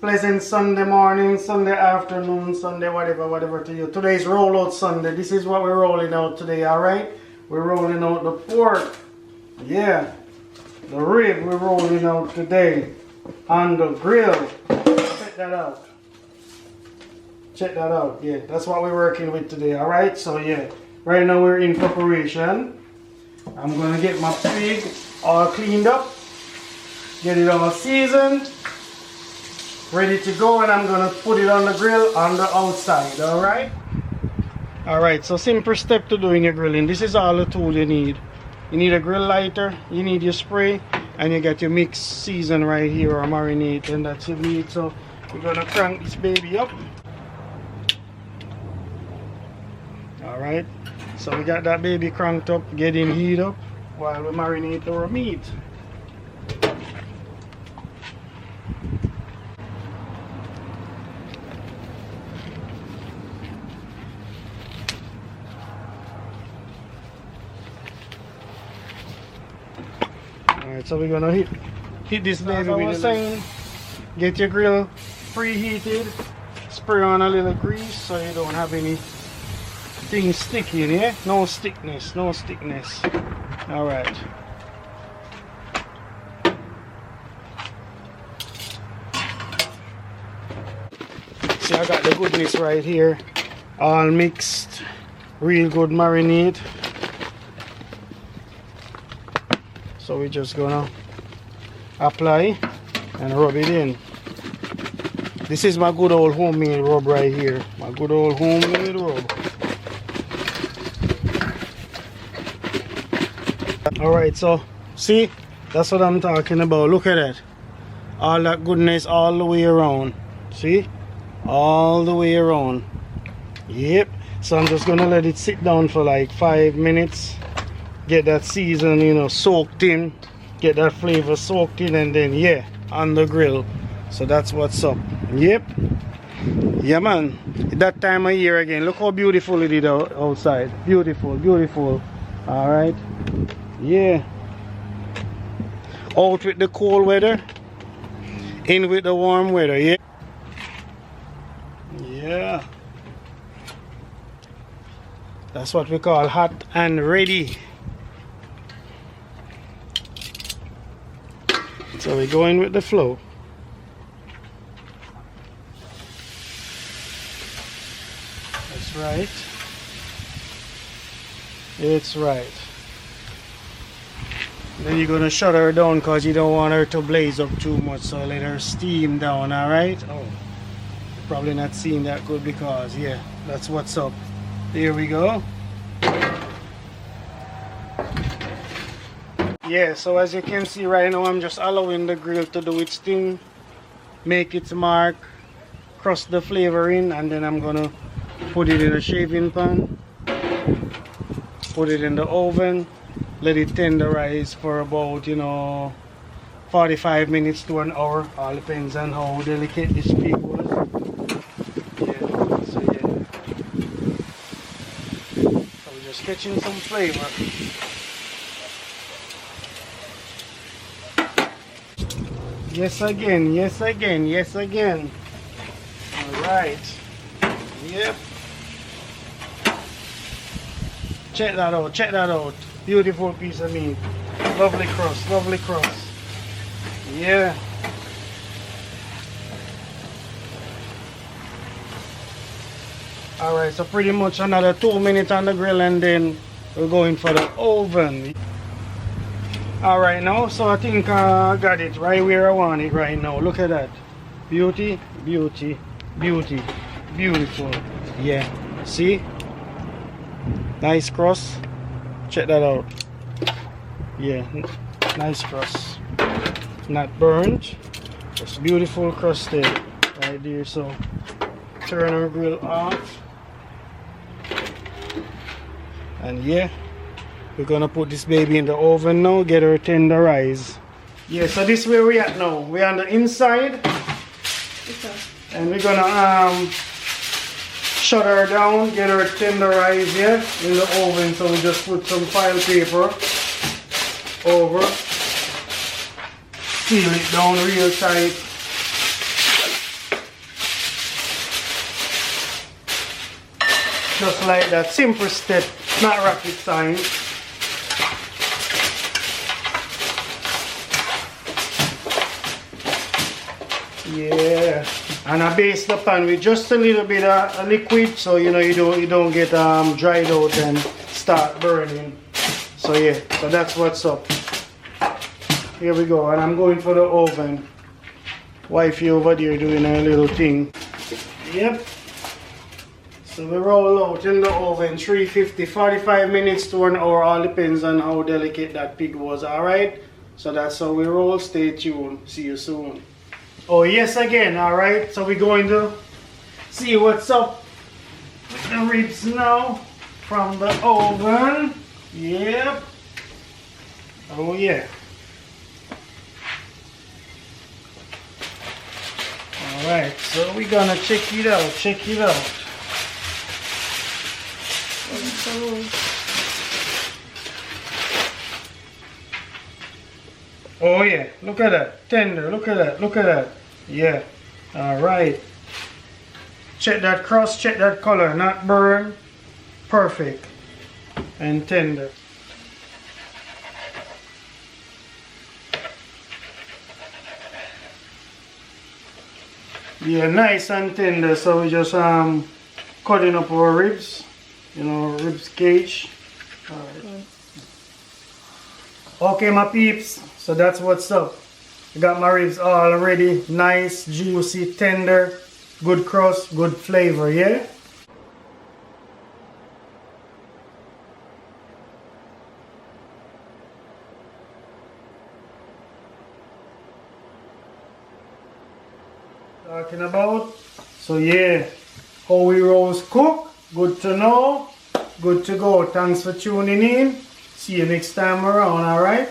pleasant Sunday morning, Sunday afternoon, Sunday whatever to you. Today's rollout Sunday. This is what we're rolling out today, alright? We're rolling out the pork. Yeah. The rib we're rolling out today on the grill. Check that out. Check that out. Yeah, that's what we're working with today, alright? So yeah, right now we're in preparation. I'm gonna get my pig all cleaned up, get it all seasoned, ready to go, and I'm gonna put it on the grill on the outside, alright? Alright, so simple step to doing your grilling. This is all the tool you need. You need a grill lighter, you need your spray, and you get your mix season right here, or marinade, and that's your meat. So we're gonna crank this baby up. Alright, so we got that baby cranked up, getting heat up while we marinate our meat. Alright, so we're gonna hit this baby with the saying, get your grill preheated, spray on a little grease so you don't have any things sticky in here. No stickness, no stickness. Alright. See, I got the goodness right here, all mixed, real good marinade. So we're just gonna apply and rub it in. This is my good old homemade rub right here. My good old homemade rub. Alright, so see, that's what I'm talking about. Look at that. All that goodness all the way around. See? All the way around. Yep. So I'm just gonna let it sit down for like 5 minutes. Get that season, you know, soaked in, get that flavor soaked in, and then yeah, on the grill. So that's what's up. Yep. Yeah, man. That time of year again. Look how beautiful it is outside. Beautiful, beautiful. All right. Yeah. Out with the cold weather, in with the warm weather. Yeah. Yeah. That's what we call hot and ready. So we're going with the flow. That's right. It's right. Then you're gonna shut her down because you don't want her to blaze up too much. So let her steam down, alright? Oh, probably not seeing that good because, yeah, that's what's up. There we go. Yeah, so as you can see right now, I'm just allowing the grill to do its thing, make its mark, crust the flavor in, and then I'm gonna put it in a shaving pan, put it in the oven, let it tenderize for about, you know, 45 minutes to an hour. All depends on how delicate this pig was. Yeah, so yeah. So we're just catching some flavor. Yes again, yes again, yes again. Alright. Yep. Check that out, check that out. Beautiful piece of meat. Lovely crust, lovely crust. Yeah. Alright, so pretty much another 2 minutes on the grill and then we're going for the oven. Alright now, so I think I got it right where I want it right now. Look at that. Beauty, beauty, beauty, beautiful. Yeah, see? Nice crust. Check that out. Yeah, nice crust. Not burnt. Just beautiful crusted right there. So turn our grill off. And yeah, we're gonna put this baby in the oven now, get her tenderized. Yeah, so this is where we at now. We're on the inside. Okay. And we're gonna shut her down, get her tenderized here in the oven. So we just put some file paper over, seal it down real tight, Just like that, simple step, not rocket science. Yeah, and I base the pan with just a little bit of liquid, so you know you don't get dried out and start burning. So yeah, so that's what's up. Here we go, and I'm going for the oven. Wifey over there doing a little thing. Yep. So we roll out in the oven 350, 45 minutes to an hour, all depends on how delicate that pig was, alright? So that's how we roll, stay tuned, see you soon. Oh yes again, alright, so we're going to see what's up with the ribs now from the oven. Yep. Oh yeah. Alright, so we're gonna check it out, Oh yeah, look at that, tender, look at that, yeah, alright. Check that crust, check that color, not burn, perfect, and tender. Yeah, nice and tender, so we just cutting up our ribs, you know, ribs cage. Alright. Okay my peeps, so that's what's up. I got my ribs all ready, nice, juicy, tender, good crust, good flavor, yeah? Talking about, so yeah, how we roast cook, good to know, good to go. Thanks for tuning in. See you next time around, alright?